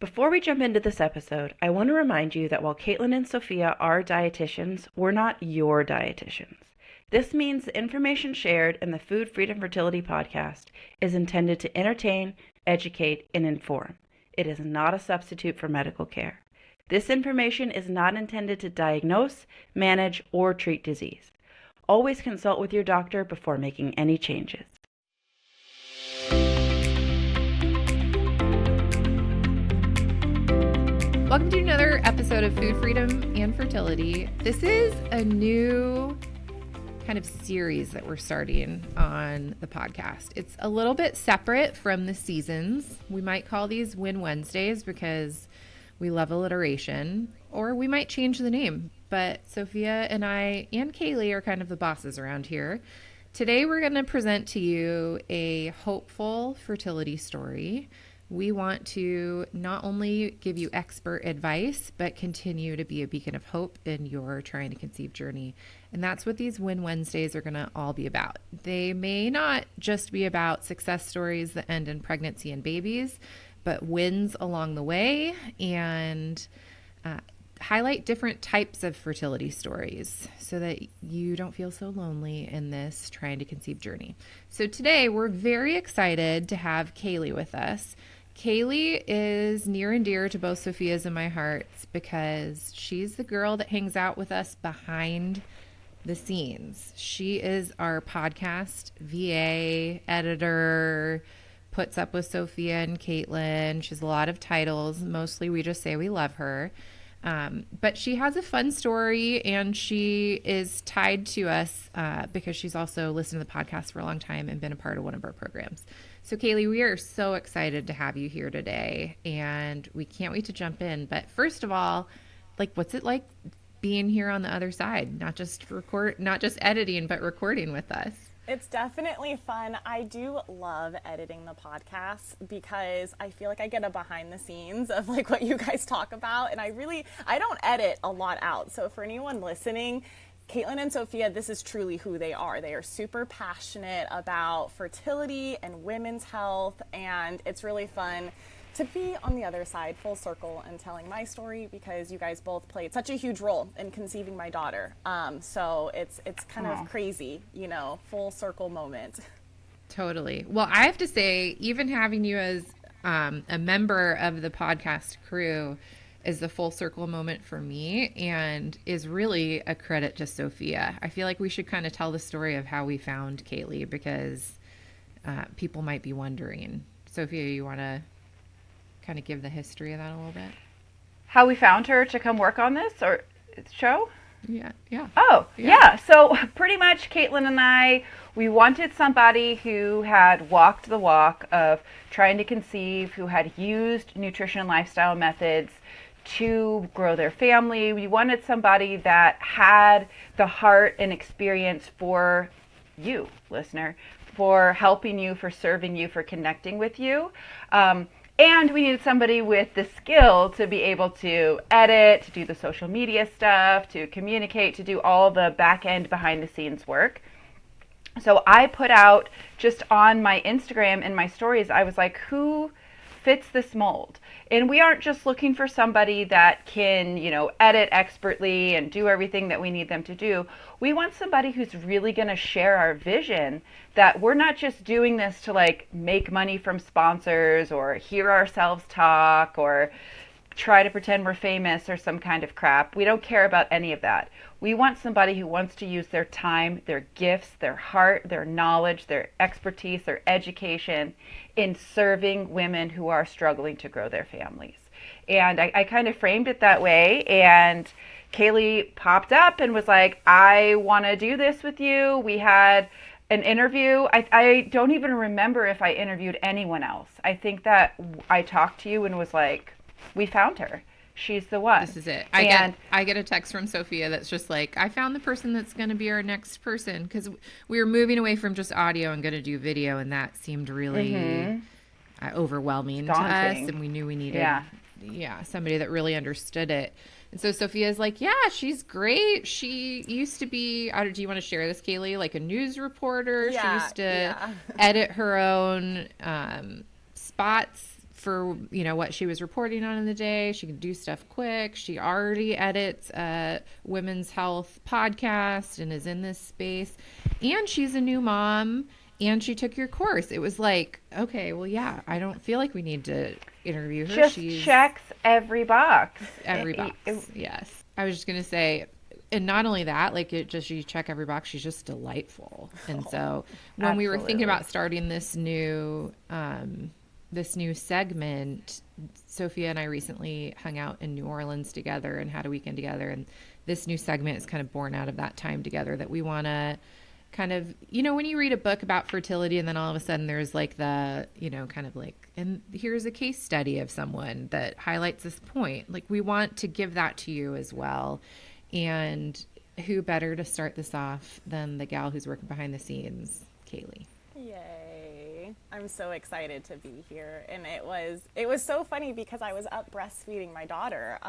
Before we jump into this episode, I want to remind you that while Caitlin and Sophia are dietitians, we're not your dietitians. This means the information shared in the Food Freedom Fertility podcast is intended to entertain, educate, and inform. It is not a substitute for medical care. This information is not intended to diagnose, manage, or treat disease. Always consult with your doctor before making any changes. Welcome to another episode of Food Freedom and Fertility. This is a new kind of series that we're starting on the podcast. It's a little bit separate from the seasons. We might call these Win Wednesdays because we love alliteration, or we might change the name. But Sophia and I and Kaile are kind of the bosses around here. Today we're going to present to you a hopeful fertility story. We want to not only give you expert advice, but continue to be a beacon of hope in your trying to conceive journey. And that's what these Win Wednesdays are going to all be about. They may not just be about success stories that end in pregnancy and babies, but wins along the way, and highlight different types of fertility stories so that you don't feel so lonely in this trying to conceive journey. So today we're very excited to have Kaile with us. Kaile is near and dear to both Sophia's and my hearts because she's the girl that hangs out with us behind the scenes. She is our podcast VA, editor, puts up with Sophia and Caitlin. She has a lot of titles. Mostly we just say we love her. But she has a fun story, and she is tied to us because she's also listened to the podcast for a long time and been a part of one of our programs. So Kaile, we are so excited to have you here today, and we can't wait to jump in. But first of all, what's it like being here on the other side? Not just editing, but recording with us. It's definitely fun. I do love editing the podcast because I feel like I get a behind the scenes of what you guys talk about, and I don't edit a lot out. So for anyone listening, Caitlin and Sophia, this is truly who they are. They are super passionate about fertility and women's health, and it's really fun to be on the other side, full circle, and telling my story because you guys both played such a huge role in conceiving my daughter. So it's kind of crazy, full circle moment. Totally. Well, I have to say, even having you as a member of the podcast crew is a full circle moment for me, and is really a credit to Sophia. I feel like we should kind of tell the story of how we found Kaile because people might be wondering. Sophia, you want to kind of give the history of that a little bit? How we found her to come work on this or show? Yeah. Oh, yeah. So pretty much Caitlin and I, we wanted somebody who had walked the walk of trying to conceive, who had used nutrition and lifestyle methods to grow their family. We wanted somebody that had the heart and experience for you, listener, for helping you, for serving you, for connecting with you. And we needed somebody with the skill to be able to edit, to do the social media stuff, to communicate, to do all the back end behind the scenes work. So I put out just on my Instagram and my stories, I was like, who fits this mold? And we aren't just looking for somebody that can, edit expertly and do everything that we need them to do. We want somebody who's really going to share our vision, that we're not just doing this to make money from sponsors or hear ourselves talk or try to pretend we're famous or some kind of crap. We don't care about any of that. We want somebody who wants to use their time, their gifts, their heart, their knowledge, their expertise, their education in serving women who are struggling to grow their families. And I kind of framed it that way. And Kaile popped up and was like, I want to do this with you. We had an interview. I don't even remember if I interviewed anyone else. I think that I talked to you and was like, we found her. She's the one. This is it. I get a text from Sophia that's just like, I found the person that's going to be our next person, because we were moving away from just audio and going to do video, and that seemed really overwhelming to us, and we knew we needed somebody that really understood it. And so Sophia's like, yeah, she's great. She used to be, do you want to share this, Kaile? Like a news reporter. Yeah, she used to edit her own spots for, you know, what she was reporting on in the day. She can do stuff quick. She already edits a women's health podcast and is in this space. And she's a new mom and she took your course. It was like, okay, well, yeah, I don't feel like we need to interview her. She's checks every box. Every box. Yes. I was just going to say, and not only that, like you check every box, she's just delightful. And so when we were thinking about starting this new segment, Sophia and I recently hung out in New Orleans together and had a weekend together. And this new segment is kind of born out of that time together, that we want to kind of, you know, when you read a book about fertility and then all of a sudden there's like the, you know, kind of like, and here's a case study of someone that highlights this point. Like, we want to give that to you as well. And who better to start this off than the gal who's working behind the scenes, Kaile. Yay. I'm so excited to be here. And it was so funny because I was up breastfeeding my daughter.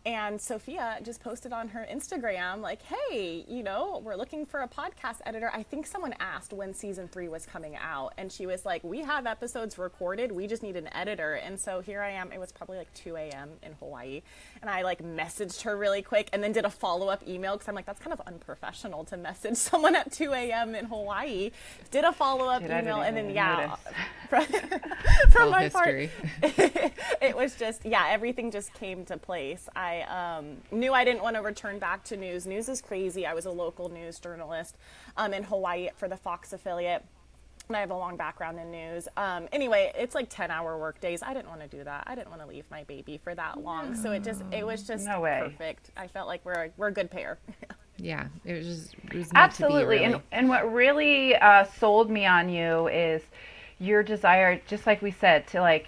And Sophia just posted on her Instagram, like, hey, you know, we're looking for a podcast editor. I think someone asked when season 3 was coming out. And she was like, we have episodes recorded. We just need an editor. And so here I am. It was probably like 2 a.m. in Hawaii. And I like messaged her really quick and then did a follow-up email because I'm like, that's kind of unprofessional to message someone at 2 a.m. in Hawaii. Did a follow-up email and then, from my part, it was just, everything just came to place. I knew I didn't want to return back to news. News is crazy. I was a local news journalist in Hawaii for the Fox affiliate, and I have a long background in news. Anyway, it's like 10-hour work days. I didn't want to do that. I didn't want to leave my baby for that long. So it was just perfect. I felt like we're a good pair. Yeah, it was meant absolutely. To be, really. And what really sold me on you is your desire, just like we said, to like,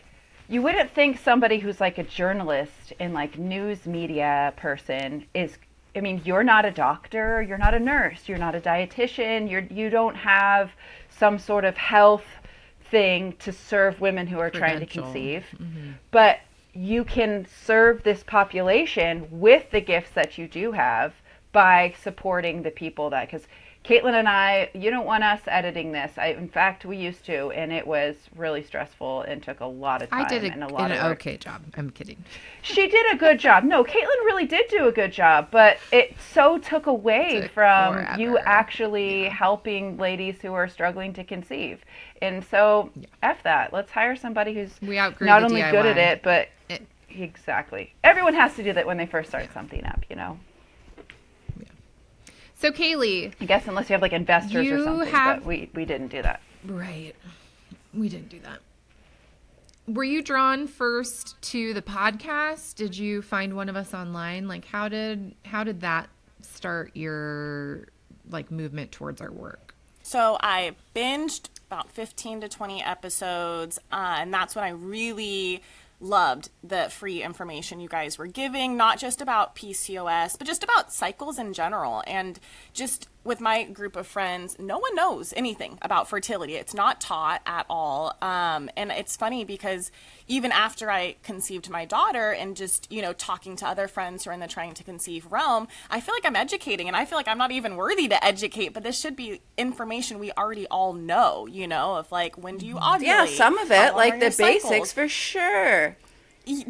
you wouldn't think somebody who's like a journalist and like news media person is, I mean, you're not a doctor, you're not a nurse, you're not a dietitian, you don't have some sort of health thing to serve women who are trying to conceive, but you can serve this population with the gifts that you do have by supporting the people that, because Caitlin and I, you don't want us editing this. In fact, we used to, and it was really stressful and took a lot of time. I did and a lot of work. Okay job. I'm kidding. She did a good job. No, Caitlin really did do a good job, but it so took away from forever. You actually helping ladies who are struggling to conceive. And so, F that. Let's hire somebody who's not only good at it, but exactly. Everyone has to do that when they first start something up, you know? So Kaile, I guess unless you have like investors or something, but we didn't do that. Right. We didn't do that. Were you drawn first to the podcast? Did you find one of us online? Like how did that start your like movement towards our work? So I binged about 15 to 20 episodes, and that's when I really loved the free information you guys were giving, not just about PCOS, but just about cycles in general. And just with my group of friends, no one knows anything about fertility. It's not taught at all. And it's funny because even after I conceived my daughter and just, you know, talking to other friends who are in the trying to conceive realm, I feel like I'm educating, and I feel like I'm not even worthy to educate, but this should be information we already all know, you know, of like, when do you ovulate? Yeah, some of it, like the basics for sure.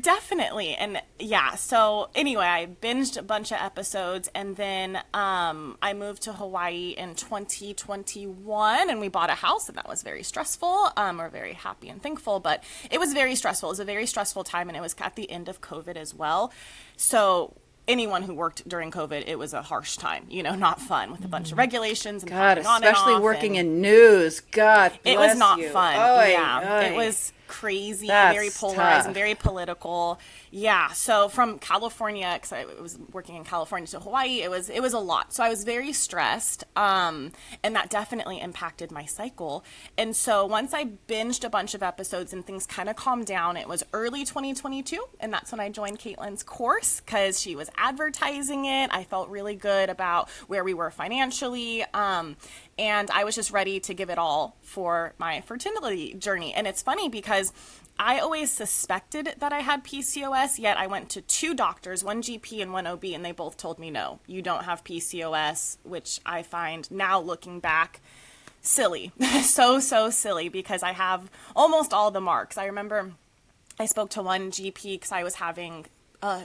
Definitely. And yeah, so anyway, I binged a bunch of episodes, and then I moved to Hawaii in 2021, and we bought a house, and that was very stressful. We're very happy and thankful, but it was very stressful. It was a very stressful time, and it was at the end of COVID as well. So anyone who worked during COVID, it was a harsh time, you know, not fun, with a bunch of regulations and God, on especially and off, working in news. God bless it was not you. fun. Oy, yeah, oy. it was crazy, That's very polarized, tough. and very political. Yeah, so from California, because I was working in California, to Hawaii, it was a lot. So I was very stressed, and that definitely impacted my cycle. And so once I binged a bunch of episodes and things kind of calmed down, it was early 2022, and that's when I joined Caitlin's course because she was advertising it. I felt really good about where we were financially, and I was just ready to give it all for my fertility journey. And it's funny because I always suspected that I had PCOS, yet I went to 2 doctors, one GP and one OB, and they both told me, no, you don't have PCOS, which I find now looking back silly. so silly, because I have almost all the marks. I remember I spoke to one GP because I was having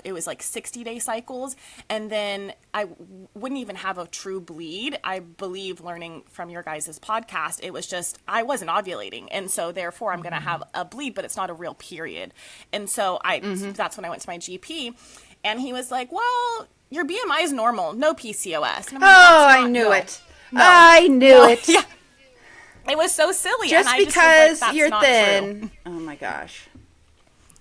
it was like 60-day cycles, and then I wouldn't even have a true bleed. I believe, learning from your guys' podcast, it was just I wasn't ovulating, and so therefore I'm going to have a bleed, but it's not a real period. And so that's when I went to my GP, and he was like, well, your BMI is normal, no PCOS. And I'm like, I knew it. No. I knew it. Yeah. It was so silly. Just and I because just was like, you're not thin. True. Oh my gosh.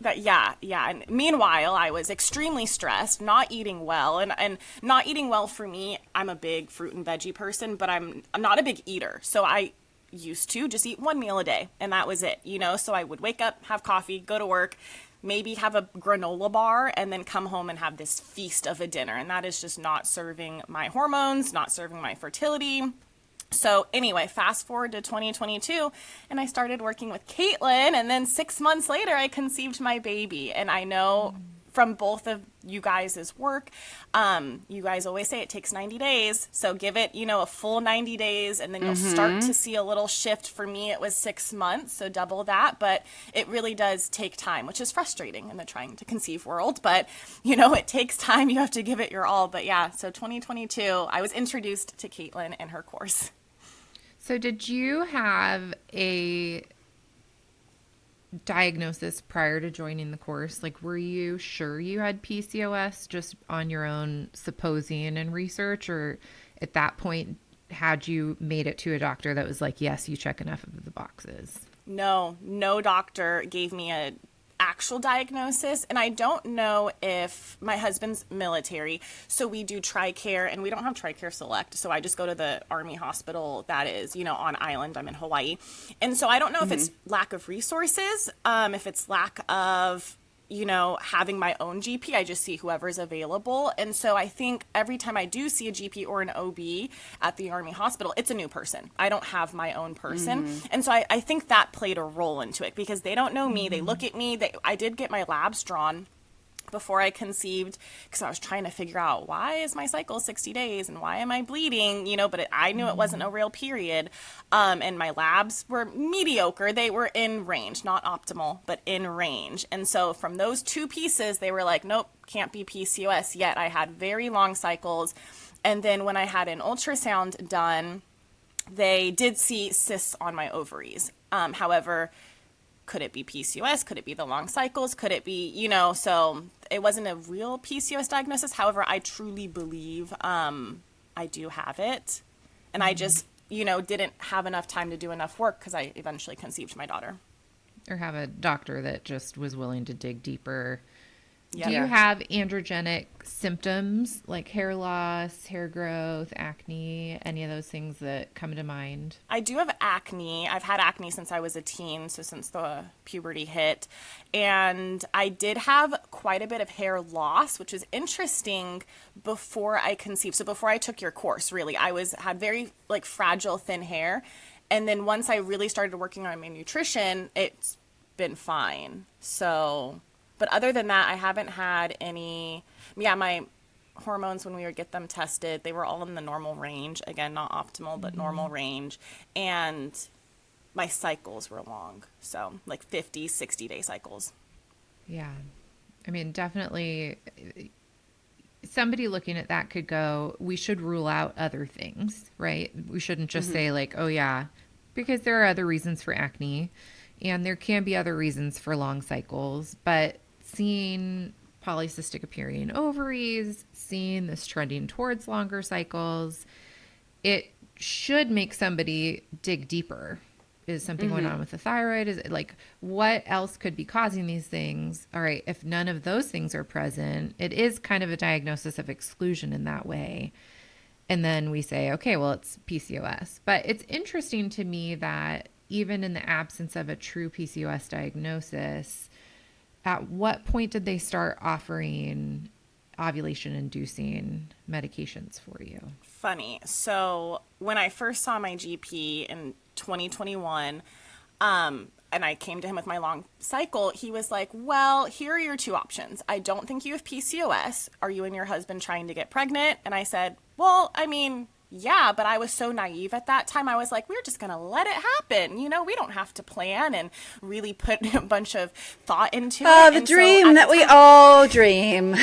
But yeah. And meanwhile, I was extremely stressed, not eating well. And not eating well for me, I'm a big fruit and veggie person, but I'm not a big eater. So I used to just eat one meal a day, and that was it, you know? So I would wake up, have coffee, go to work, maybe have a granola bar, and then come home and have this feast of a dinner. And that is just not serving my hormones, not serving my fertility. So anyway, fast forward to 2022, and I started working with Caitlin, and then 6 months later, I conceived my baby. And I know from both of you guys' work, you guys always say it takes 90 days. So give it, a full 90 days, and then you'll start to see a little shift. For me, it was 6 months, so double that. But it really does take time, which is frustrating in the trying to conceive world. But, it takes time. You have to give it your all. But yeah, so 2022, I was introduced to Caitlin and her course. So did you have a diagnosis prior to joining the course? Like, were you sure you had PCOS just on your own supposing and research, or at that point had you made it to a doctor that was like, yes, you check enough of the boxes? No doctor gave me a actual diagnosis, and I don't know if my husband's military, so we do TRICARE, and we don't have TRICARE Select, so I just go to the Army hospital that is, on island. I'm in Hawaii, and so I don't know if it's lack of resources, if it's lack of having my own GP. I just see whoever's available. And so I think every time I do see a GP or an OB at the Army hospital, it's a new person. I don't have my own person. And so I think that played a role into it, because they don't know me. They look at me. I did get my labs drawn before I conceived, because I was trying to figure out, why is my cycle 60 days and why am I bleeding, but I knew it wasn't a real period. And my labs were mediocre. They were in range, not optimal, but in range. And so from those two pieces, they were like, nope, can't be PCOS yet. I had very long cycles. And then when I had an ultrasound done, they did see cysts on my ovaries. However, could it be PCOS? Could it be the long cycles? Could it be, so it wasn't a real PCOS diagnosis. However, I truly believe I do have it. And I just, didn't have enough time to do enough work, because I eventually conceived my daughter. Or have a doctor that just was willing to dig deeper. Yep. Do you have androgenic symptoms like hair loss, hair growth, acne, any of those things that come to mind? I do have acne. I've had acne since I was a teen, so since the puberty hit. And I did have quite a bit of hair loss, which is interesting, before I conceived. So before I took your course, really, I had very fragile, thin hair. And then once I really started working on my nutrition, it's been fine. So... But other than that, I haven't had any, my hormones, when we would get them tested, they were all in the normal range. Again, not optimal, but normal range. And my cycles were long. So 50, 60-day cycles. Yeah. I mean, definitely somebody looking at that could go, we should rule out other things, right? We shouldn't just say oh yeah, because there are other reasons for acne, and there can be other reasons for long cycles, but seeing polycystic appearing ovaries, seeing this trending towards longer cycles, it should make somebody dig deeper. Is something going on with the thyroid? Is it what else could be causing these things? All right, if none of those things are present, it is kind of a diagnosis of exclusion in that way. And then we say, okay, well, it's PCOS. But it's interesting to me that even in the absence of a true PCOS diagnosis, at what point did they start offering ovulation-inducing medications for you? Funny. So when I first saw my GP in 2021, and I came to him with my long cycle, he was like, well, here are your two options. I don't think you have PCOS. Are you and your husband trying to get pregnant? And I said, well, Yeah, but I was so naive at that time. I was like, we're just going to let it happen. You know, we don't have to plan and really put a bunch of thought into it. Oh, the And so dream at that the we time- all dream.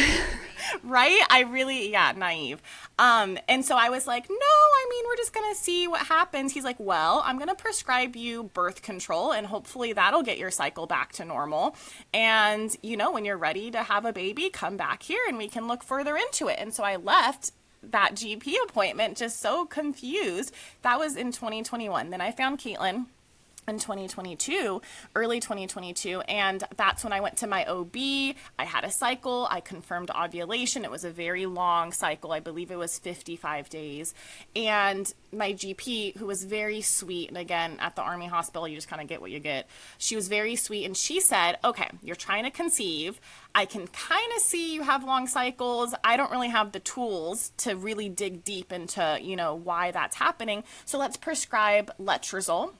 Right? I really, yeah, naive. And so I was like, no, I mean, we're just going to see what happens. He's like, well, I'm going to prescribe you birth control and hopefully that'll get your cycle back to normal. And, you know, when you're ready to have a baby, come back here and we can look further into it. And so I left that GP appointment just so confused. That was in 2021. Then I found Caitlin in 2022, early 2022, and that's when I went to my OB. I had a cycle. I confirmed ovulation. It was a very long cycle. I believe it was 55 days. And my GP, who was very sweet, and again, at the Army hospital, you just kind of get what you get. She was very sweet, and she said, okay, you're trying to conceive. I can kind of see you have long cycles. I don't really have the tools to really dig deep into, you know, why that's happening. So let's prescribe letrozole.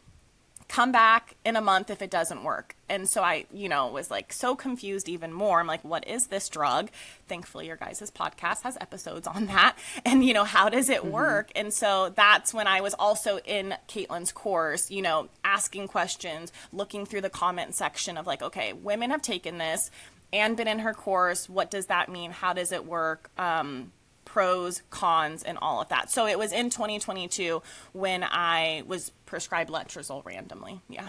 Come back in a month if it doesn't work. And so I, you know, was like so confused even more. I'm like, what is this drug? Thankfully, your guys' podcast has episodes on that. And, you know, how does it work? And so that's when I was also in Caitlin's course, you know, asking questions, looking through the comment section of like, okay, women have taken this and been in her course. What does that mean? How does it work? Pros, cons, and all of that. So it was in 2022 when I was prescribed letrozole randomly. Yeah.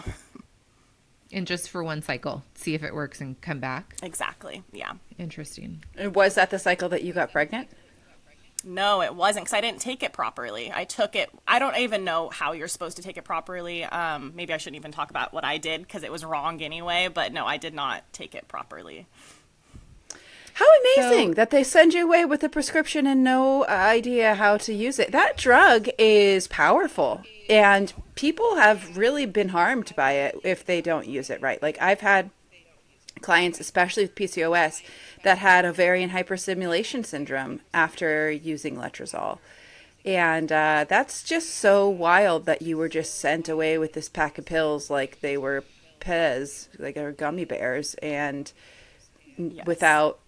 And just for one cycle, see if it works and come back. Exactly. Yeah. Interesting. And was that the cycle that you got pregnant? No, it wasn't because I didn't take it properly. I took it. I don't even know how you're supposed to take it properly. Maybe I shouldn't even talk about what I did because it was wrong anyway. But no, I did not take it properly. How amazing that they send you away with a prescription and no idea how to use it. That drug is powerful, and people have really been harmed by it if they don't use it right. Like I've had clients, especially with PCOS, that had ovarian hyperstimulation syndrome after using letrozole. And that's just so wild that you were just sent away with this pack of pills like they were Pez, like they were gummy bears, and Yes. without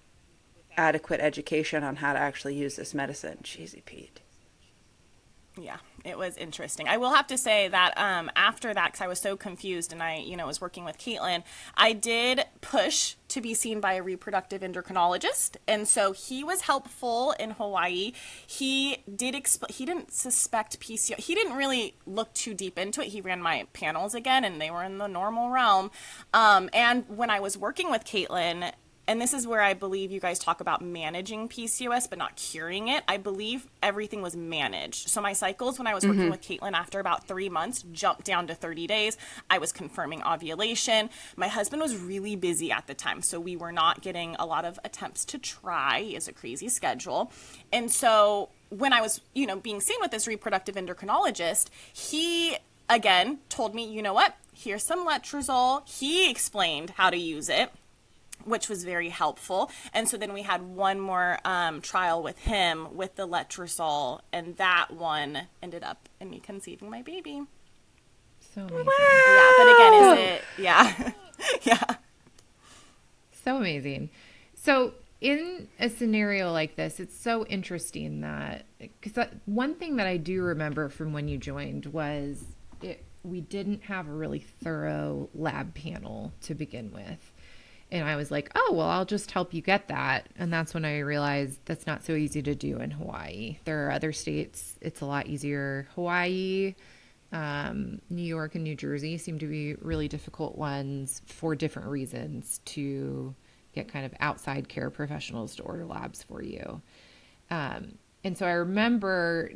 adequate education on how to actually use this medicine. Cheesy Pete. Yeah, it was interesting. I will have to say that after that, because I was so confused and I, you know, was working with Caitlin, I did push to be seen by a reproductive endocrinologist. And so he was helpful in Hawaii. He did he didn't suspect PCOS. He didn't really look too deep into it. He ran my panels again and they were in the normal realm. And when I was working with Caitlin, and this is where I believe you guys talk about managing PCOS, but not curing it. I believe everything was managed. So my cycles, when I was working with Caitlin after about 3 months, jumped down to 30 days. I was confirming ovulation. My husband was really busy at the time, so we were not getting a lot of attempts to try. He has a crazy schedule. And so when I was, you know, being seen with this reproductive endocrinologist, he, again, told me, you know what, here's some letrozole. He explained how to use it, which was very helpful. And so then we had one more trial with him with the letrozole, and that one ended up in me conceiving my baby. So amazing. Yeah, but again, is it? Yeah. Yeah. So amazing. So in a scenario like this, it's so interesting that, because one thing that I do remember from when you joined was we didn't have a really thorough lab panel to begin with. And I was like, oh, well, I'll just help you get that. And that's when I realized that's not so easy to do in Hawaii. There are other states, it's a lot easier. Hawaii, New York, and New Jersey seem to be really difficult ones for different reasons to get kind of outside care professionals to order labs for you. And so I remember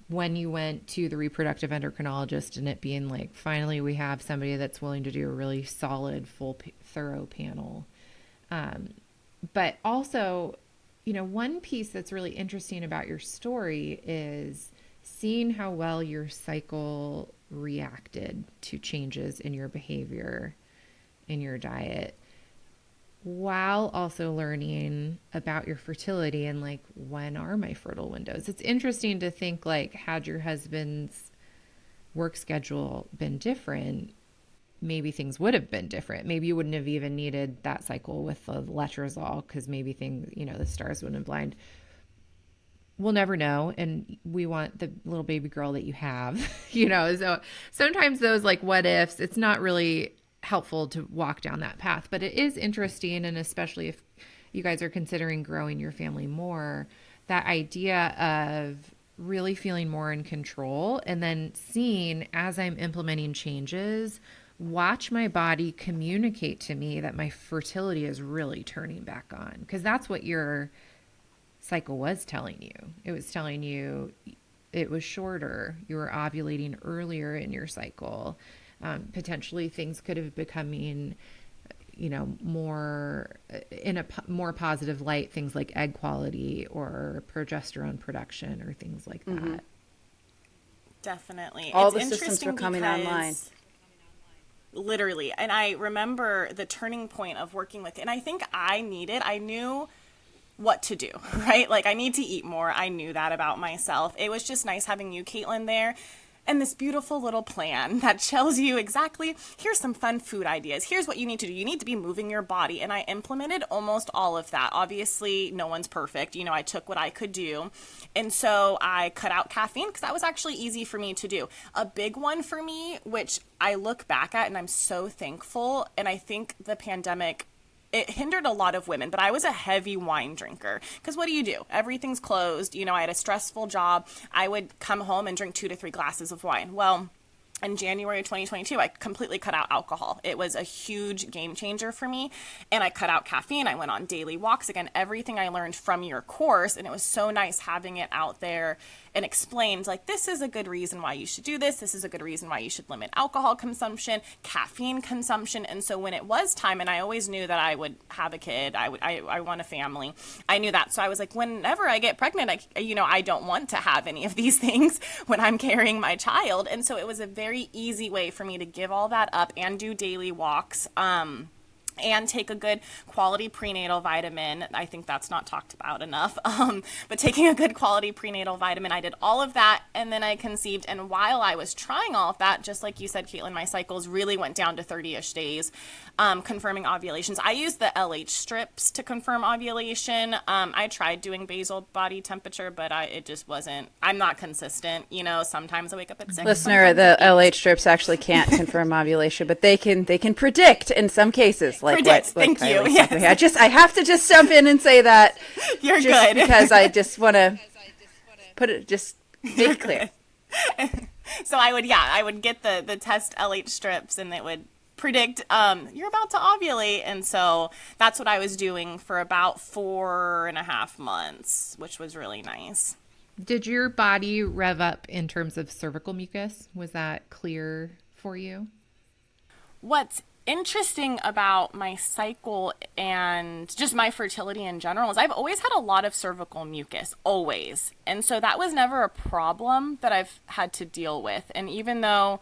when you went to the reproductive endocrinologist and it being like, finally, we have somebody that's willing to do a really solid, full, thorough panel. But also, you know, one piece that's really interesting about your story is seeing how well your cycle reacted to changes in your behavior, in your diet, while also learning about your fertility and like, when are my fertile windows? It's interesting to think like, had your husband's work schedule been different, maybe things would have been different. Maybe you wouldn't have even needed that cycle with the letrozole because maybe things, you know, the stars wouldn't have aligned. we'll never know. And we want the little baby girl that you have, you know, so sometimes those like what ifs, it's not really helpful to walk down that path, but it is interesting. And especially if you guys are considering growing your family more, that idea of really feeling more in control and then seeing as I'm implementing changes, watch my body communicate to me that my fertility is really turning back on. Because that's what your cycle was telling you. It was telling you it was shorter. You were ovulating earlier in your cycle. Potentially things could have becoming, you know, more in a more positive light, things like egg quality or progesterone production or things like that. Definitely. All It's the systems interesting were coming because online. literally, and I remember the turning point of working with, and I think I knew what to do, right? Like I need to eat more. I knew that about myself. It was just nice having you, Caitlin, there. And this beautiful little plan that tells you exactly, here's some fun food ideas. Here's what you need to do. You need to be moving your body. And I implemented almost all of that. Obviously, no one's perfect. You know, I took what I could do. And so I cut out caffeine because that was actually easy for me to do. A big one for me, which I look back at and I'm so thankful. And I think the pandemic, it hindered a lot of women, but I was a heavy wine drinker because what do? Everything's closed. You know, I had a stressful job. I would come home and drink 2 to 3 glasses of wine. Well, in January of 2022, I completely cut out alcohol. It was a huge game changer for me. And I cut out caffeine. I went on daily walks. Again, everything I learned from your course. And it was so nice having it out there and explained, like, this is a good reason why you should do this. This is a good reason why you should limit alcohol consumption, caffeine consumption. And so when it was time, and I always knew that I would have a kid, I want a family. I knew that. So I was like, whenever I get pregnant, I don't want to have any of these things when I'm carrying my child. And so it was a very easy way for me to give all that up and do daily walks. And take a good quality prenatal vitamin. I think that's not talked about enough. But taking a good quality prenatal vitamin, I did all of that, and then I conceived. And while I was trying all of that, just like you said, Caitlin, my cycles really went down to 30-ish days, confirming ovulations. I used the LH strips to confirm ovulation. I tried doing basal body temperature, but it just wasn't. I'm not consistent. You know, sometimes I wake up at 6. Listener, the LH strips actually can't confirm ovulation, but they can predict in some cases. Like Predict. Thank you. Yes. I have to just jump in and say that. You're just good. Because I just want to put it, just make it clear. So I would get the test LH strips, and it would predict you're about to ovulate. And so that's what I was doing for about 4.5 months, which was really nice. Did your body rev up in terms of cervical mucus? Was that clear for you? What's interesting about my cycle and just my fertility in general is I've always had a lot of cervical mucus, always. And so that was never a problem that I've had to deal with. And even though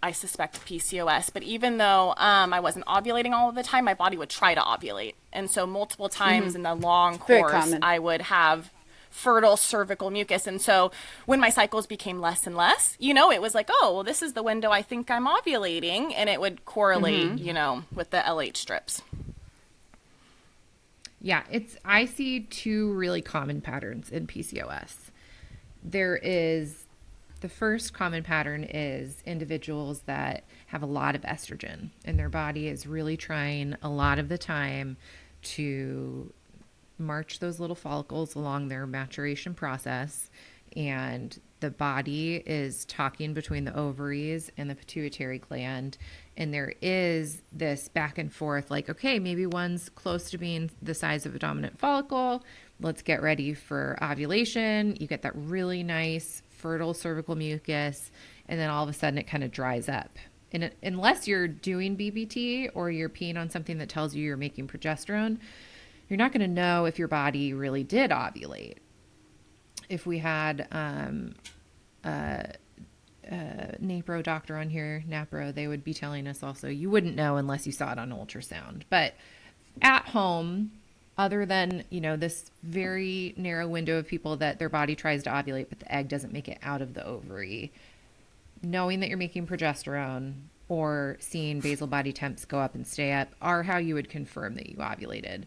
I suspect PCOS, but even though I wasn't ovulating all of the time, my body would try to ovulate. And so multiple times in the long course, I would have fertile cervical mucus. And so when my cycles became less and less, you know, it was like, oh, well, this is the window I think I'm ovulating. And it would correlate, you know, with the LH strips. Yeah, I see 2 really common patterns in PCOS. The first common pattern is individuals that have a lot of estrogen and their body is really trying a lot of the time to march those little follicles along their maturation process, and the body is talking between the ovaries and the pituitary gland, and there is this back and forth, like, okay, maybe one's close to being the size of a dominant follicle, let's get ready for ovulation. You get that really nice fertile cervical mucus, and then all of a sudden it kind of dries up. And unless you're doing BBT or you're peeing on something that tells you you're making progesterone, you're not going to know if your body really did ovulate. If we had NAPRO doctor on here, NAPRO, they would be telling us also you wouldn't know unless you saw it on ultrasound. But at home, other than, you know, this very narrow window of people that their body tries to ovulate, but the egg doesn't make it out of the ovary, knowing that you're making progesterone or seeing basal body temps go up and stay up are how you would confirm that you ovulated.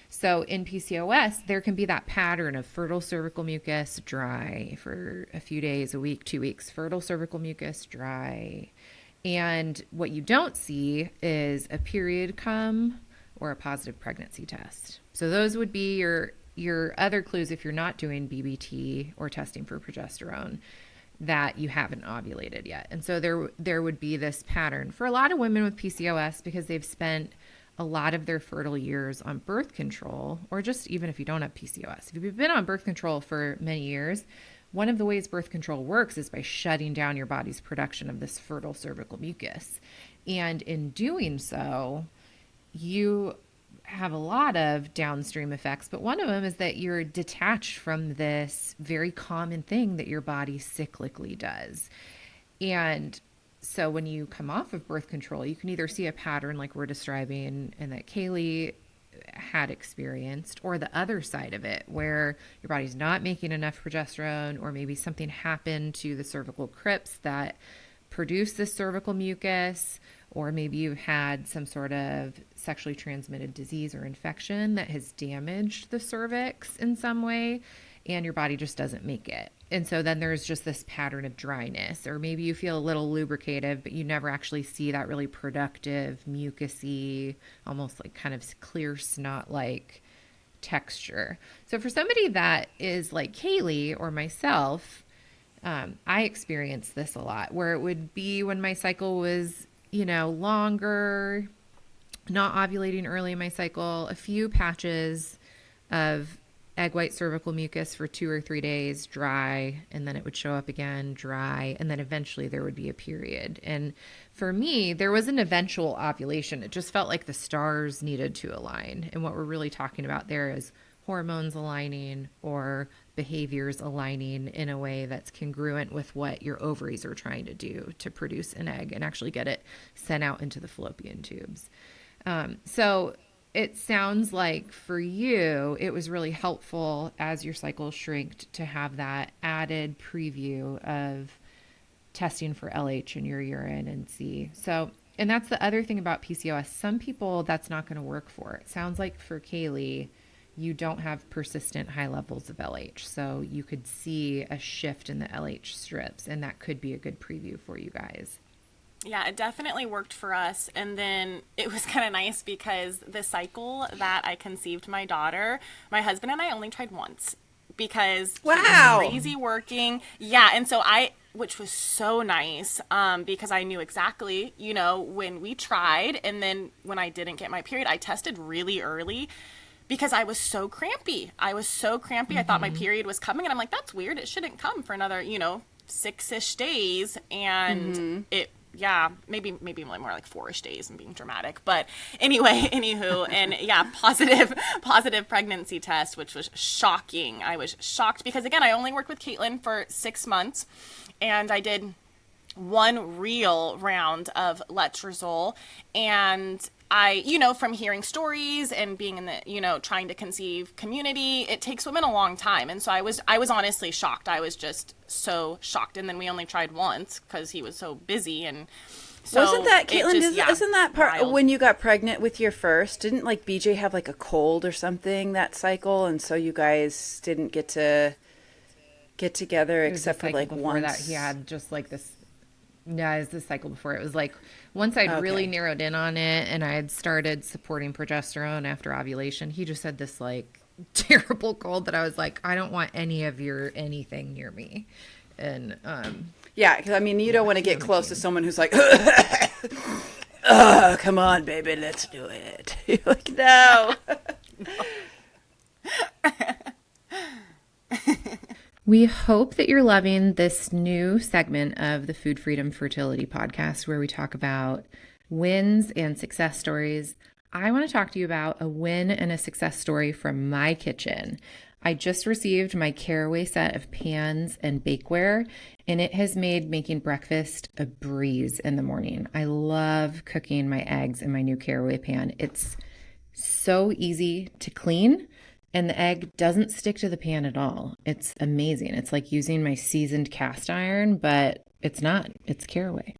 So in PCOS, there can be that pattern of fertile cervical mucus, dry for a few days, a week, 2 weeks, fertile cervical mucus, dry. And what you don't see is a period come or a positive pregnancy test. So those would be your other clues if you're not doing BBT or testing for progesterone, that you haven't ovulated yet. And so there would be this pattern for a lot of women with PCOS because they've spent a lot of their fertile years on birth control, or just even if you don't have PCOS. If you've been on birth control for many years, one of the ways birth control works is by shutting down your body's production of this fertile cervical mucus. And in doing so, you have a lot of downstream effects, but one of them is that you're detached from this very common thing that your body cyclically does. And so when you come off of birth control, you can either see a pattern like we're describing and that Kaile had experienced, or the other side of it where your body's not making enough progesterone, or maybe something happened to the cervical crypts that produce this cervical mucus, or maybe you've had some sort of sexually transmitted disease or infection that has damaged the cervix in some way, and your body just doesn't make it. And so then there's just this pattern of dryness, or maybe you feel a little lubricated, but you never actually see that really productive, mucusy, almost like kind of clear snot-like texture. So for somebody that is like Kaile or myself, I experienced this a lot, where it would be when my cycle was, longer, not ovulating early in my cycle, a few patches of egg white cervical mucus for 2 or 3 days, dry, and then it would show up again, dry, and then eventually there would be a period. And for me, there was an eventual ovulation. It just felt like the stars needed to align. And what we're really talking about there is hormones aligning or behaviors aligning in a way that's congruent with what your ovaries are trying to do to produce an egg and actually get it sent out into the fallopian tubes. So it sounds like for you, it was really helpful as your cycle shrinked to have that added preview of testing for LH in your urine and see. So, and that's the other thing about PCOS. Some people that's not going to work for. It sounds like for Kaile, you don't have persistent high levels of LH. So you could see a shift in the LH strips, and that could be a good preview for you guys. Yeah, it definitely worked for us. And then it was kind of nice because the cycle that I conceived my daughter, my husband and I only tried once because he was crazy working. Yeah, and so which was so nice because I knew exactly, when we tried, and then when I didn't get my period, I tested really early because I was so crampy. Mm-hmm. I thought my period was coming, and I'm like, that's weird. It shouldn't come for another, 6-ish days. And maybe more like 4-ish days. I'm being dramatic. But anyway, and positive pregnancy test, which was shocking. I was shocked because, again, I only worked with Caitlin for 6 months, and I did one real round of letrozole, and I, from hearing stories and being in the, trying to conceive community, it takes women a long time. And so I was honestly shocked. I was just so shocked. And then we only tried once because he was so busy. And so wasn't that, Caitlin, isn't that part wild. When you got pregnant with your first, didn't like BJ have like a cold or something that cycle? And so you guys didn't get to get together except for like once. That he had just like this. Yeah, it was the cycle before. It was like once I'd really narrowed in on it and I had started supporting progesterone after ovulation, he just had this like terrible cold that I was like, I don't want any of your anything near me. And yeah, because I mean, you don't want to get close to someone who's like, come on, baby, let's do it. You're like, no. We hope that you're loving this new segment of the Food Freedom Fertility Podcast where we talk about wins and success stories. I want to talk to you about a win and a success story from my kitchen. I just received my Caraway set of pans and bakeware, and it has made making breakfast a breeze in the morning. I love cooking my eggs in my new Caraway pan. It's so easy to clean. And the egg doesn't stick to the pan at all. It's amazing. It's like using my seasoned cast iron, but it's not. It's Caraway.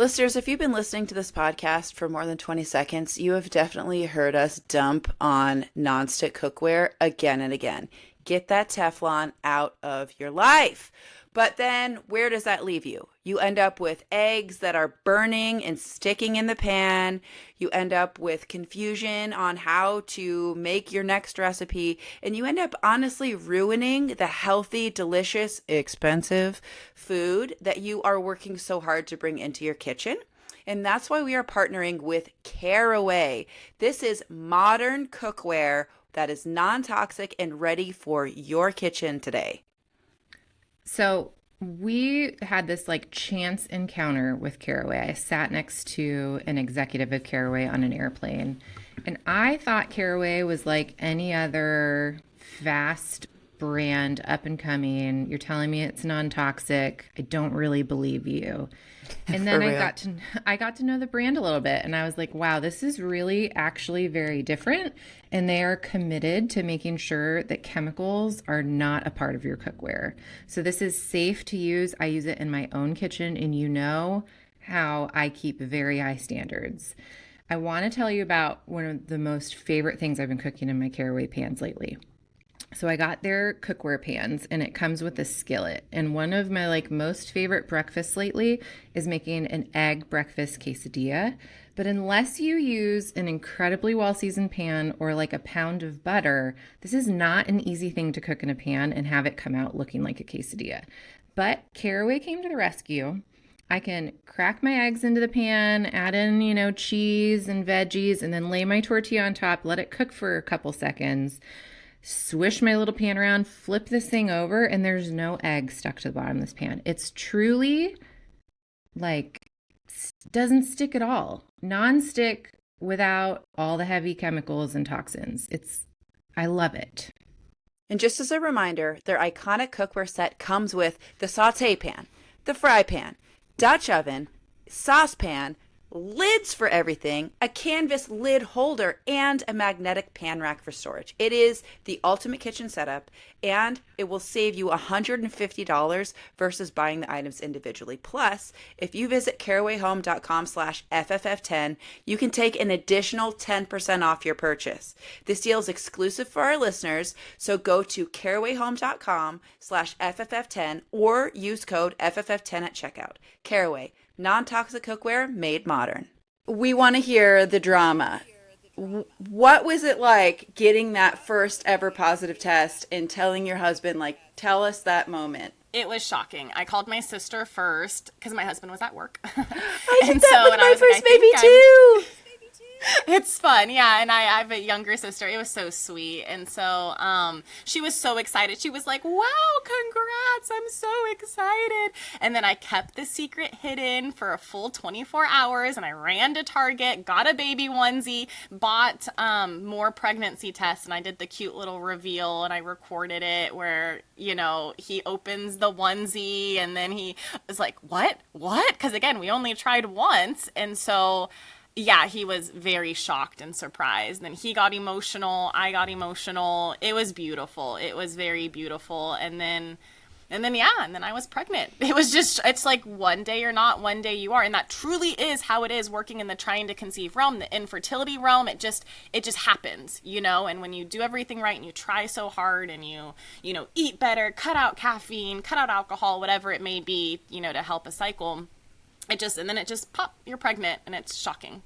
Listeners, if you've been listening to this podcast for more than 20 seconds, you have definitely heard us dump on nonstick cookware again and again. Get that Teflon out of your life. But then where does that leave you? You end up with eggs that are burning and sticking in the pan. You end up with confusion on how to make your next recipe. And you end up honestly ruining the healthy, delicious, expensive food that you are working so hard to bring into your kitchen. And that's why we are partnering with Caraway. This is modern cookware that is non-toxic and ready for your kitchen today. So we had this like chance encounter with Caraway. I sat next to an executive of Caraway on an airplane, and I thought Caraway was like any other fast brand, up and coming. You're telling me it's non-toxic. I don't really believe you. And then I got to know the brand a little bit, and I was like, wow, this is really actually very different. And they are committed to making sure that chemicals are not a part of your cookware. So this is safe to use. I use it in my own kitchen, and you know how I keep very high standards. I want to tell you about one of the most favorite things I've been cooking in my Caraway pans lately. So I got their cookware pans, and it comes with a skillet. And one of my like most favorite breakfasts lately is making an egg breakfast quesadilla. But unless you use an incredibly well-seasoned pan or like a pound of butter, this is not an easy thing to cook in a pan and have it come out looking like a quesadilla. But Caraway came to the rescue. I can crack my eggs into the pan, add in, cheese and veggies, and then lay my tortilla on top, let it cook for a couple seconds. Swish my little pan around, flip this thing over, and there's no egg stuck to the bottom of this pan. It's truly like doesn't stick at all. Non-stick without all the heavy chemicals and toxins. I love it. And just as a reminder, their iconic cookware set comes with the saute pan, the fry pan, Dutch oven, saucepan, lids for everything, a canvas lid holder, and a magnetic pan rack for storage. It is the ultimate kitchen setup, and it will save you $150 versus buying the items individually. Plus, if you visit carawayhome.com/FFF10, you can take an additional 10% off your purchase. This deal is exclusive for our listeners, so go to carawayhome.com/FFF10 or use code FFF10 at checkout. Caraway, non-toxic cookware made modern. We want to hear the drama. What was it like getting that first ever positive test and telling your husband, tell us that moment? It was shocking. I called my sister first because my husband was at work. I did that with my first baby too. It's fun, yeah, and I have a younger sister. It was so sweet, and so she was so excited. She was like, wow, congrats, I'm so excited. And then I kept the secret hidden for a full 24 hours, and I ran to Target, got a baby onesie, bought more pregnancy tests, and I did the cute little reveal, and I recorded it where, he opens the onesie, and then he was like, what? Because, again, we only tried once, and so... yeah, he was very shocked and surprised. Then he got emotional. I got emotional. It was beautiful. It was very beautiful. And then I was pregnant. It was just, it's like one day you're not, one day you are. And that truly is how it is working in the trying to conceive realm, the infertility realm. It just happens, and when you do everything right and you try so hard and you eat better, cut out caffeine, cut out alcohol, whatever it may be, to help a cycle. And then it just pop, you're pregnant, and it's shocking.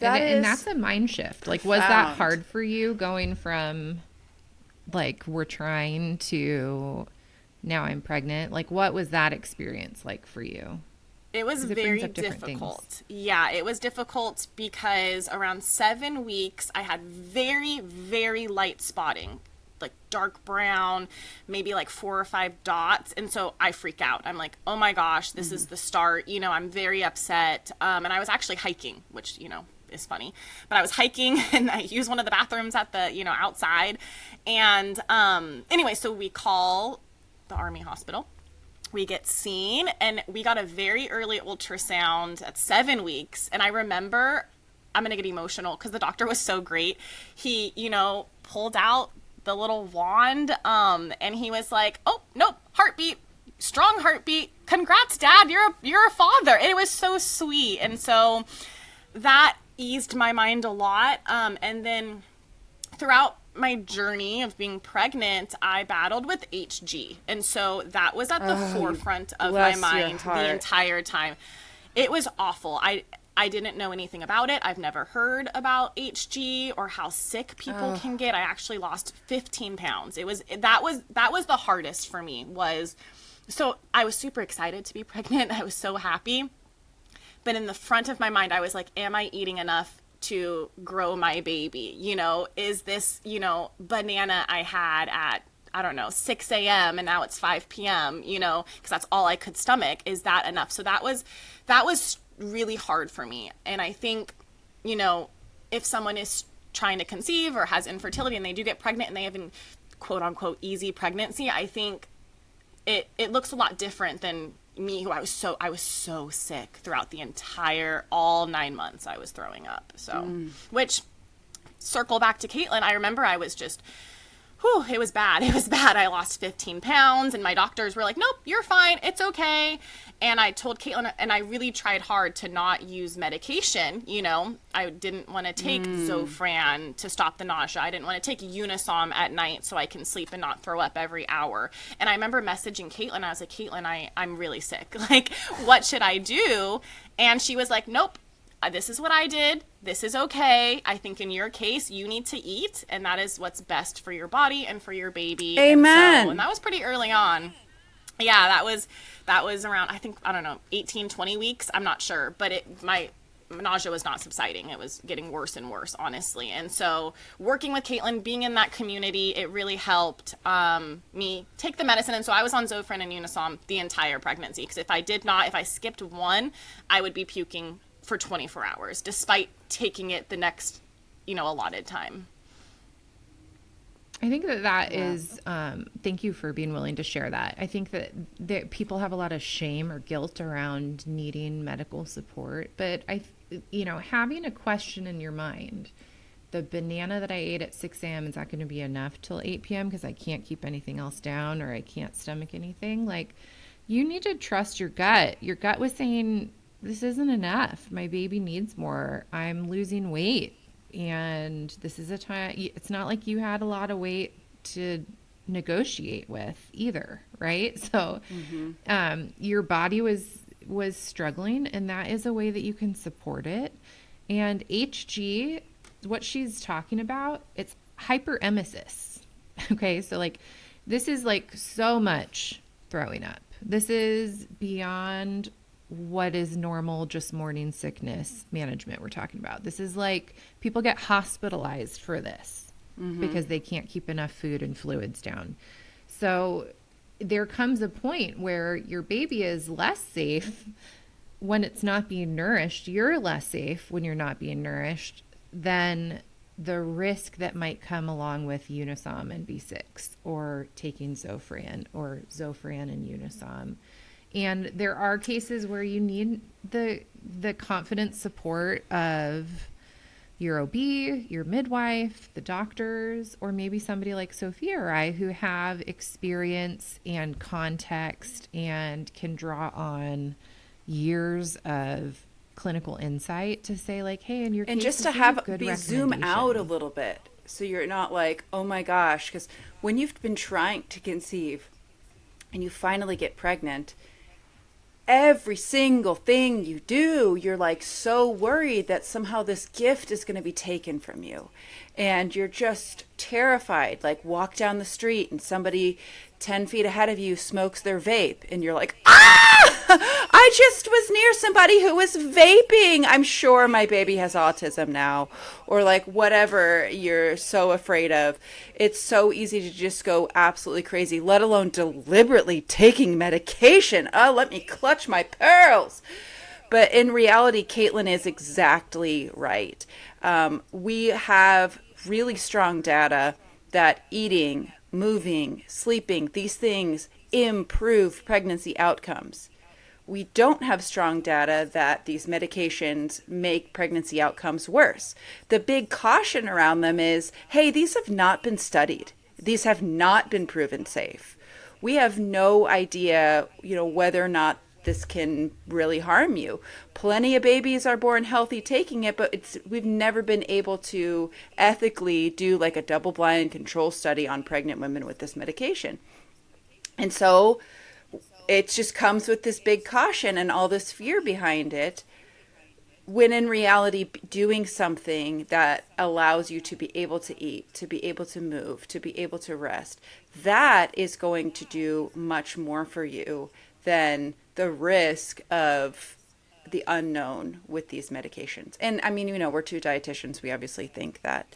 And that's a mind shift. Was that hard for you going from we're trying to now I'm pregnant? What was that experience like for you? It was very difficult. Yeah, it was difficult because around 7 weeks I had very, very light spotting. Dark brown, maybe 4 or 5 dots. And so I freak out. I'm like, oh my gosh, this is the start. I'm very upset. And I was actually hiking, which, is funny. But I was hiking and I used one of the bathrooms at the, outside. And anyway, so we call the Army hospital. We get seen and we got a very early ultrasound at 7 weeks. And I remember, I'm going to get emotional because the doctor was so great. He, pulled out the little wand, and he was like, oh, nope, heartbeat, strong heartbeat. Congrats, Dad. You're a father. And it was so sweet. And so that eased my mind a lot. And then throughout my journey of being pregnant, I battled with HG. And so that was at the forefront of my mind the entire time. It was awful. I didn't know anything about it. I've never heard about HG or how sick people can get. I actually lost 15 pounds. That was the hardest for me. So I was super excited to be pregnant. I was so happy. But in the front of my mind, I was like, am I eating enough to grow my baby? Is this, banana I had at, I don't know, 6 a.m. and now it's 5 p.m., because that's all I could stomach. Is that enough? So that was really hard for me. And I think, if someone is trying to conceive or has infertility and they do get pregnant and they have an quote unquote easy pregnancy, I think it looks a lot different than me, who I was so sick throughout the all 9 months I was throwing up. So, which, circle back to Caitlin, I remember I was just, it was bad. It was bad. I lost 15 pounds and my doctors were like, nope, you're fine. It's okay. And I told Caitlin, and I really tried hard to not use medication. I didn't want to take Zofran to stop the nausea. I didn't want to take Unisom at night so I can sleep and not throw up every hour. And I remember messaging Caitlin. I was like, Caitlin, I'm really sick. Like, what should I do? And she was like, nope. This is what I did. This is okay. I think in your case, you need to eat, and that is what's best for your body and for your baby. Amen. And that was pretty early on. Yeah, that was around, I think, 18, 20 weeks. I'm not sure, but my nausea was not subsiding. It was getting worse and worse, honestly. And so working with Caitlin, being in that community, it really helped me take the medicine. And so I was on Zofran and Unisom the entire pregnancy, because if I skipped one, I would be puking for 24 hours, despite taking it the next, allotted time. I think that is, thank you for being willing to share that. I think that people have a lot of shame or guilt around needing medical support, but having a question in your mind, the banana that I ate at 6 a.m., is that going to be enough till 8 p.m. because I can't keep anything else down or I can't stomach anything? Like, you need to trust your gut. Your gut was saying, this isn't enough. My baby needs more. I'm losing weight. And this is a time, it's not like you had a lot of weight to negotiate with either, right? So your body was struggling, and that is a way that you can support it. And HG, what she's talking about, it's hyperemesis. Okay, so like this is like so much throwing up. This is beyond what is normal, just morning sickness management we're talking about. This is like people get hospitalized for this because they can't keep enough food and fluids down. So there comes a point where your baby is less safe when it's not being nourished. You're less safe when you're not being nourished than the risk that might come along with Unisom and B6 or taking Zofran or Zofran and Unisom. And there are cases where you need the confident support of your OB, your midwife, the doctors, or maybe somebody like Sophia or I who have experience and context and can draw on years of clinical insight to say like, hey, in your case, and just to zoom out a little bit so you're not like, oh my gosh, because when you've been trying to conceive and you finally get pregnant, every single thing you do, you're like so worried that somehow this gift is going to be taken from you. And you're just terrified, like walk down the street and somebody 10 feet ahead of you smokes their vape. And you're like, I just was near somebody who was vaping. I'm sure my baby has autism now. Or like whatever you're so afraid of. It's so easy to just go absolutely crazy, let alone deliberately taking medication. Oh, let me clutch my pearls. But in reality, Caitlin is exactly right. We have really strong data that eating, moving, sleeping, these things improve pregnancy outcomes. We don't have strong data that these medications make pregnancy outcomes worse. The big caution around them is, hey, these have not been studied. These have not been proven safe. we have no idea, whether or not this can really harm you. Plenty of babies are born healthy taking it, but we've never been able to ethically do like a double-blind control study on pregnant women with this medication. And so it just comes with this big caution and all this fear behind it, when in reality, doing something that allows you to be able to eat, to be able to move, to be able to rest, that is going to do much more for you than the risk of the unknown with these medications. And I mean, we're two dietitians. We obviously think that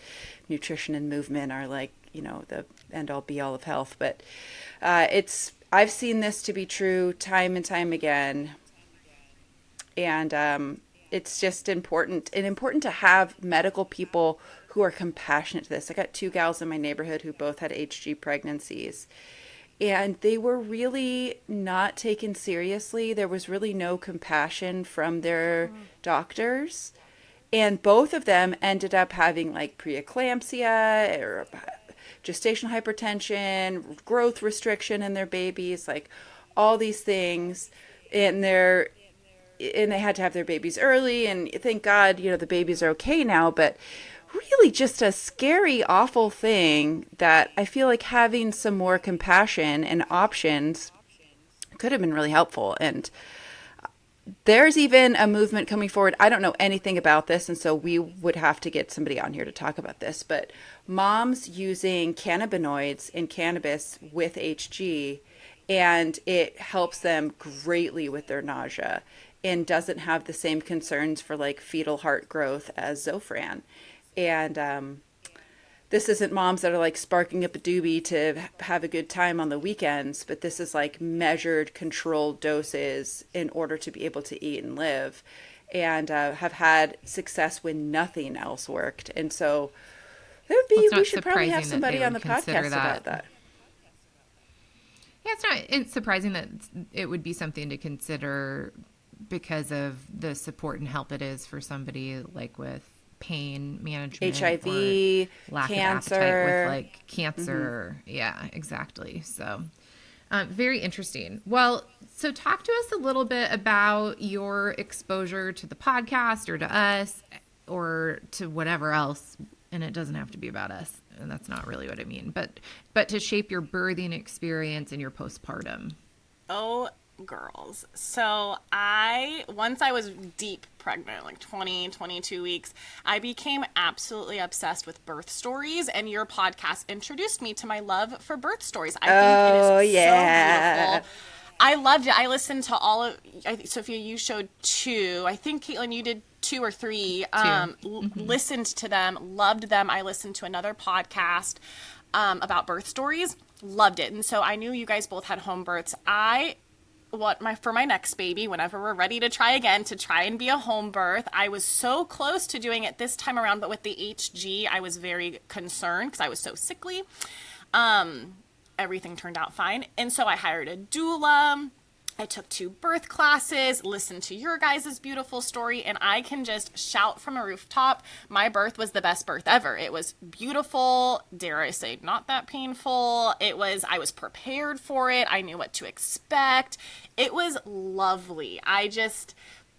nutrition and movement are like, the end all be all of health. But I've seen this to be true time and time again. And it's just important to have medical people who are compassionate to this. I got 2 gals in my neighborhood who both had HG pregnancies. And they were really not taken seriously. There was really no compassion from their doctors. And both of them ended up having like preeclampsia or gestational hypertension, growth restriction in their babies, like all these things. And they had to have their babies early. And thank God, the babies are okay now. But really just a scary, awful thing that I feel like having some more compassion and options could have been really helpful. And there's even a movement coming forward. I don't know anything about this, and so we would have to get somebody on here to talk about this. But moms using cannabinoids and cannabis with HG, and it helps them greatly with their nausea and doesn't have the same concerns for like fetal heart growth as Zofran. And this isn't moms that are like sparking up a doobie to have a good time on the weekends, but this is like measured, controlled doses in order to be able to eat and live, and have had success when nothing else worked. And so we should probably have somebody on the podcast about that. Yeah, it's surprising that it would be something to consider because of the support and help it is for somebody like with pain management, HIV, lack cancer, of appetite with like cancer. Mm-hmm. Yeah, exactly. So very interesting. Well, so talk to us a little bit about your exposure to the podcast or to us or to whatever else. And it doesn't have to be about us. And that's not really what I mean, but to shape your birthing experience and your postpartum. Oh, girls. So once I was deep pregnant, like 22 weeks, I became absolutely obsessed with birth stories, and your podcast introduced me to my love for birth stories. I think it is so beautiful. I loved it. I listened to all of, Sophia, you showed 2. I think, Caitlin, you did 2 or 3. Listened to them, loved them. I listened to another podcast about birth stories, loved it. And so I knew you guys both had home births. For my next baby, whenever we're ready to try again, to try and be a home birth. I was so close to doing it this time around, but with the HG, I was very concerned because I was so sickly. Everything turned out fine. And so I hired a doula. I took 2 birth classes, listened to your guys' beautiful story, and I can just shout from a rooftop, my birth was the best birth ever. It was beautiful, dare I say, not that painful. I was prepared for it. I knew what to expect. It was lovely.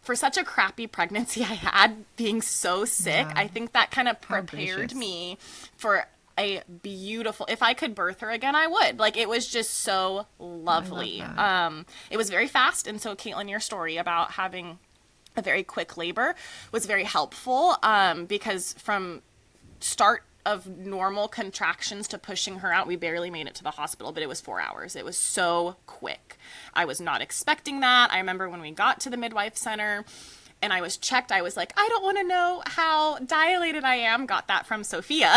For such a crappy pregnancy I had, being so sick, I think that kind of prepared me for a beautiful, if I could birth her again, I would. Like, it was just so lovely. It was very fast. And so, Caitlin, your story about having a very quick labor was very helpful, because from start of normal contractions to pushing her out, we barely made it to the hospital, but it was 4 hours. It was so quick. I was not expecting that. I remember when we got to the midwife center and I was checked, I was like, I don't want to know how dilated I am. Got that from Sophia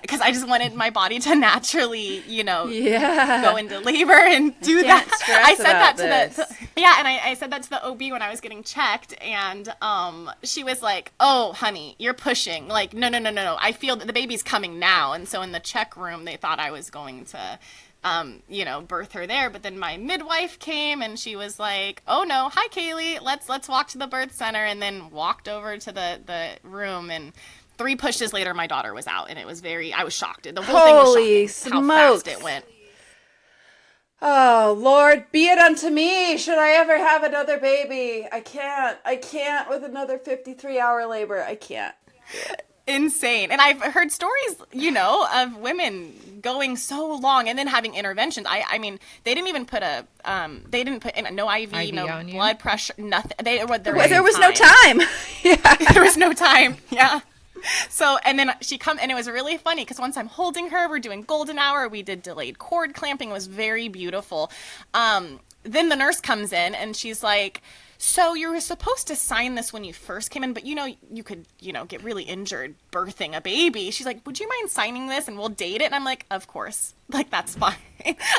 because I just wanted my body to naturally, go into labor and do that. I said that and I said that to the OB when I was getting checked, and she was like, oh, honey, you're pushing. Like, no. I feel that the baby's coming now. And so in the check room, they thought I was going to birth her there. But then my midwife came and she was like, oh no, hi Kaile, let's walk to the birth center, and then walked over to the room, and 3 pushes later my daughter was out, and I was shocked. The whole thing was shocking, how fast it went. Oh, Lord, be it unto me. Should I ever have another baby? I can't with another 53-hour labor. I can't. Insane. And I've heard stories, of women going so long and then having interventions. I mean, they didn't even put they didn't put in no IV, no on you? blood pressure, nothing. There was no time. Yeah. There was no time. Yeah. So, and then she come, and it was really funny because once I'm holding her, we're doing golden hour. We did delayed cord clamping. It was very beautiful. Then the nurse comes in and she's like, so you were supposed to sign this when you first came in, but you could, get really injured birthing a baby. She's like, would you mind signing this and we'll date it? And I'm like, of course, like, that's fine.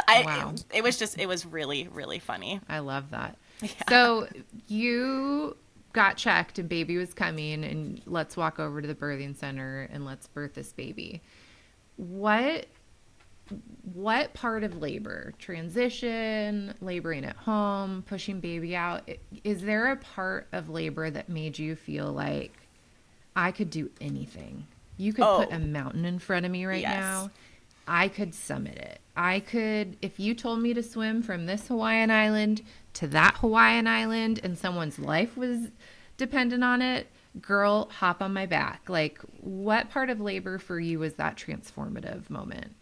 Wow. It was really, really funny. I love that. Yeah. So you got checked and baby was coming, and let's walk over to the birthing center and let's birth this baby. What part of labor, transition, laboring at home, pushing baby out, is there a part of labor that made you feel like I could do anything? You could put a mountain in front of me right now. I could summit it. If you told me to swim from this Hawaiian island to that Hawaiian island and someone's life was dependent on it, girl, hop on my back. Like, what part of labor for you was that transformative moment?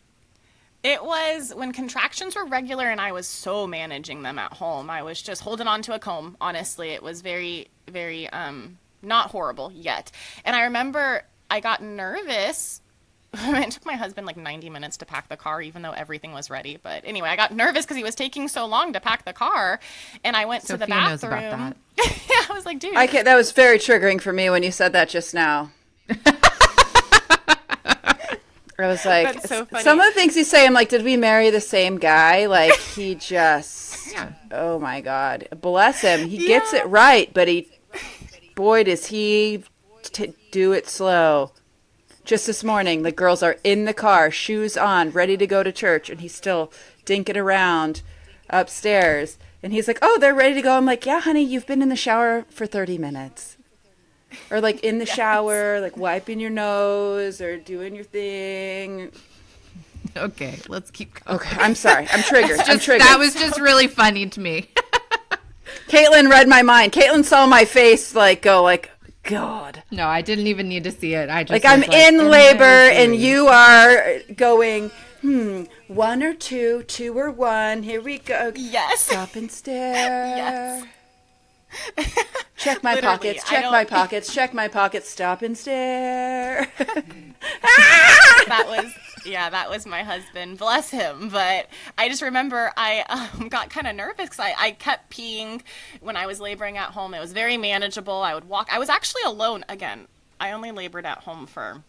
It was when contractions were regular and I was so managing them at home. I was just holding on to a comb. Honestly, it was very, very, not horrible yet. And I remember I got nervous. It took my husband like 90 minutes to pack the car, even though everything was ready. But anyway, I got nervous because he was taking so long to pack the car. And I went to the Sophia bathroom. knows about that. Yeah, I was like, dude. That was very triggering for me when you said that just now. I was like, That's so funny. some of the things you say, I'm like, did we marry the same guy? Like, he just, oh my God, bless him. He gets it right, but boy, does he do it slow. Just this morning, the girls are in the car, shoes on, ready to go to church, and he's still dinking around upstairs. And he's like, oh, they're ready to go. I'm like, yeah, honey, you've been in the shower for 30 minutes. Or like in the shower, like wiping your nose or doing your thing. Okay, let's keep going. Okay, I'm sorry. I'm triggered. That was just really funny to me. Caitlin read my mind. Caitlin saw my face go like, God. No, I didn't even need to see it. I just Like, I'm in labor and you are going, 1 or 2, 2 or 1. Here we go. Yes. Stop and stare. Yes. Check my Literally, pockets. Check my pockets. Check my pockets. Stop and stare. That was my husband, bless him. But I just remember I got kind of nervous because I kept peeing when I was laboring at home. It was very manageable. I would walk. I was actually alone. Again, I only labored at home for,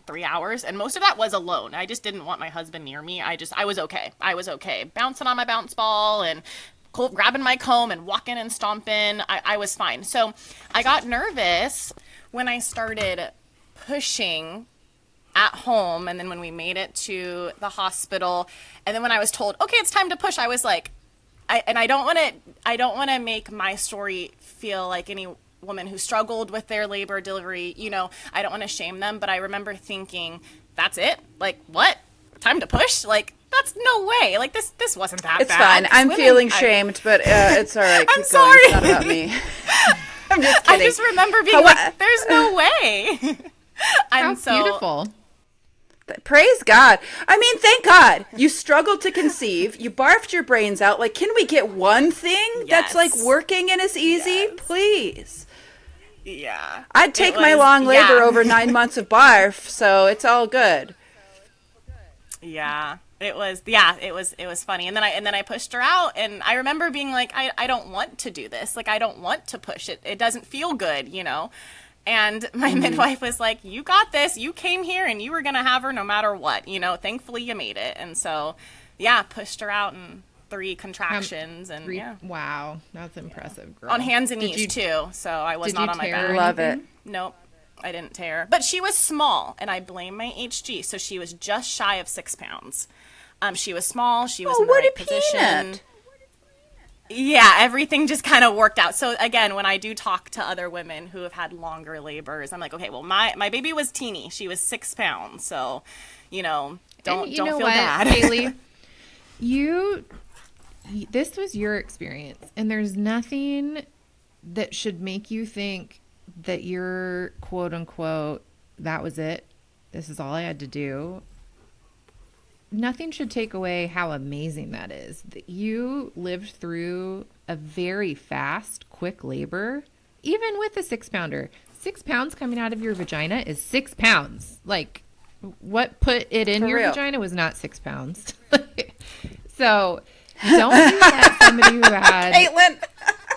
3 hours. And most of that was alone. I just didn't want my husband near me. I was okay. Bouncing on my bounce ball and grabbing my comb and walking and stomping. I was fine. So I got nervous when I started pushing at home, and then when we made it to the hospital, and then when I was told, okay, it's time to push, I was like, I don't want to make my story feel like any woman who struggled with their labor delivery, I don't want to shame them, but I remember thinking, that's it? Like, what? Time to push? Like, that's no way. Like, this wasn't that It's bad. fine. I'm feeling shamed, but it's all right. I'm Keep sorry. Going. It's not about me. I'm just kidding. I just remember being like, there's no way. Sounds beautiful. Praise God. I mean, thank God. You struggled to conceive. You barfed your brains out. Like, can we get one thing that's like working and is easy? Yes. Please. Yeah. I'd take my long labor yeah. over 9 months of barf, so it's all good. Yeah. It was funny. And then I pushed her out, and I remember being like, I don't want to do this. Like, I don't want to push it. It doesn't feel good, And my midwife was like, you got this. You came here and you were going to have her no matter what, thankfully you made it. And so, pushed her out in 3 contractions Wow. That's impressive, girl. on hands and knees too. So I was not on my back. Love it. Nope. I didn't tear. But she was small, and I blame my HG. So she was just shy of 6 pounds. She was small. She was in the right position. Peanut. Yeah, everything just kind of worked out. So again, when I do talk to other women who have had longer labors, I'm like, okay, well, my baby was teeny. She was 6 pounds. So, don't feel bad. Kaile? This was your experience, and there's nothing that should make you think that you're quote unquote, that was it. This is all I had to do. Nothing should take away how amazing that is. That you lived through a very fast, quick labor, even with a 6-pounder. 6 pounds coming out of your vagina is 6 pounds. Like, what put it in your vagina was not 6 pounds. So don't let somebody who had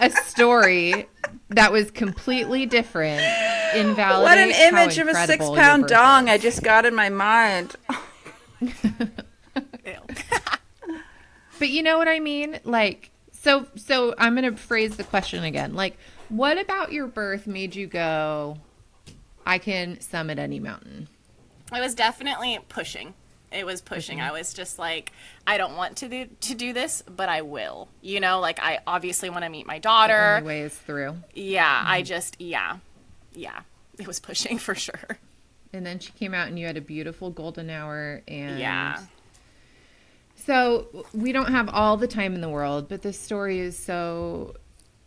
a story that was completely different invalidate. What an image of a incredible 6-pound your dong birth I is. just got in my mind. But you know what I mean? Like, so I'm going to phrase the question again. Like, what about your birth made you go, I can summit any mountain? I was definitely pushing. It was pushing. I was just like, I don't want to do this, but I will. You know, like, I obviously want to meet my daughter. The only way is through. Yeah, I just, yeah. It was pushing for sure. And then she came out and you had a beautiful golden hour. And Yeah. So we don't have all the time in the world, but this story is so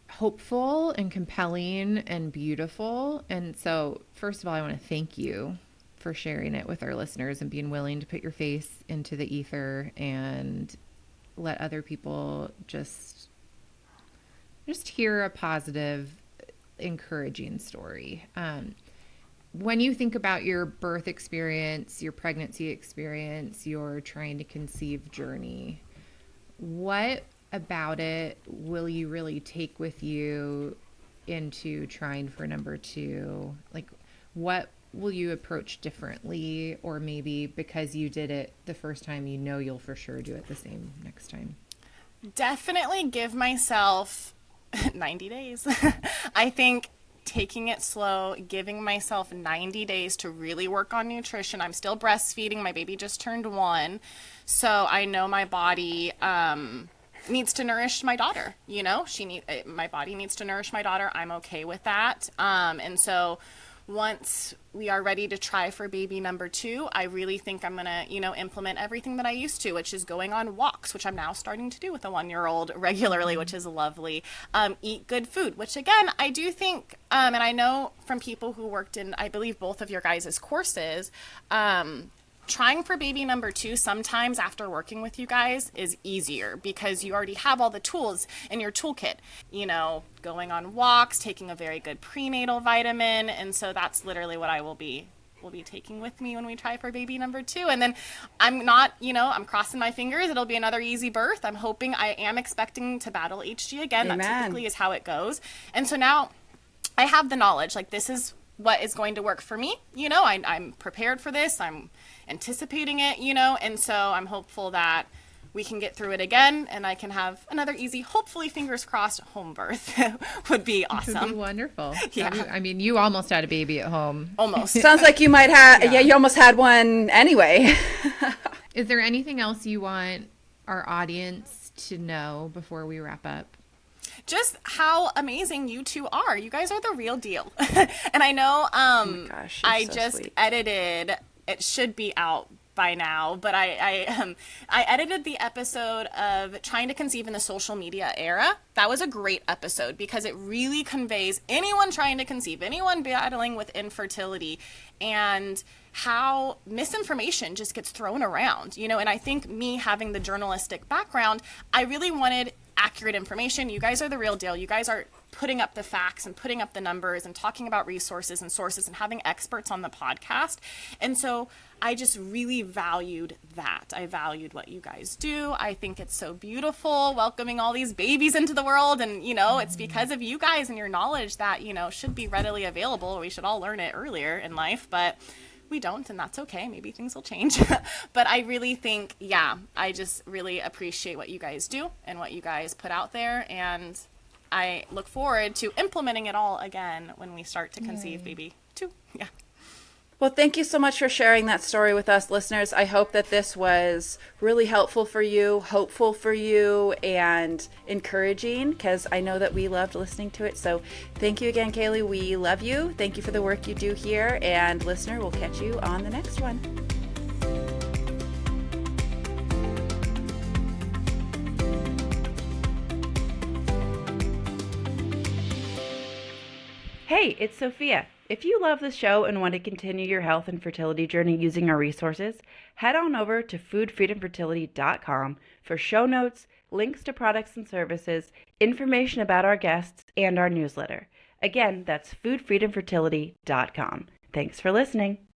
hopeful and compelling and beautiful. And so first of all, I want to thank you for sharing it with our listeners and being willing to put your face into the ether and let other people just hear a positive, encouraging story. When you think about your birth experience, your pregnancy experience, your trying to conceive journey, what about it will you really take with you into trying for number 2? Like, what will you approach differently? Or maybe because you did it the first time, you know you'll for sure do it the same next time? Definitely give myself 90 days. I think taking it slow, giving myself 90 days to really work on nutrition. I'm still breastfeeding. My baby just turned 1. So I know my body needs to nourish my daughter. You know, my body needs to nourish my daughter. I'm okay with that. And so once we are ready to try for baby number 2, I really think I'm going to, implement everything that I used to, which is going on walks, which I'm now starting to do with a 1-year-old regularly, which is lovely. Eat good food, which again, I do think, and I know from people who worked in, I believe, both of your guys' courses, trying for baby number 2 sometimes after working with you guys is easier because you already have all the tools in your toolkit, going on walks, taking a very good prenatal vitamin. And so that's literally what I will be taking with me when we try for baby number 2. And then I'm not, I'm crossing my fingers. It'll be another easy birth. I am expecting to battle HG again. Amen. That typically is how it goes. And so now I have the knowledge, like, this is what is going to work for me. I'm prepared for this. I'm anticipating it, and so I'm hopeful that we can get through it again and I can have another easy, hopefully, fingers crossed, home birth. Would be awesome. It would be wonderful. Yeah. I mean, you almost had a baby at home. Almost. Sounds like you might have, you almost had one anyway. Is there anything else you want our audience to know before we wrap up? Just how amazing you two are. You guys are the real deal. And I know oh my gosh, I so just sweet. edited, it should be out by now, but I edited the episode of trying to conceive in the social media era. That was a great episode because it really conveys anyone trying to conceive, anyone battling with infertility, and how misinformation just gets thrown around, and I think me having the journalistic background, I really wanted accurate information. You guys are the real deal. You guys are putting up the facts and putting up the numbers and talking about resources and sources and having experts on the podcast. And so I just really valued that. I valued what you guys do. I think it's so beautiful welcoming all these babies into the world. And, it's because of you guys and your knowledge that, should be readily available. We should all learn it earlier in life, but we don't, and that's okay. Maybe things will change. But I really think, I just really appreciate what you guys do and what you guys put out there. And I look forward to implementing it all again when we start to conceive baby 2. Yeah. Well, thank you so much for sharing that story with us, listeners. I hope that this was really helpful for you, hopeful for you, and encouraging, because I know that we loved listening to it. So thank you again, Kaile. We love you. Thank you for the work you do here. And listener, we'll catch you on the next one. Hey, it's Sophia. If you love the show and want to continue your health and fertility journey using our resources, head on over to foodfreedomfertility.com for show notes, links to products and services, information about our guests, and our newsletter. Again, that's foodfreedomfertility.com. Thanks for listening.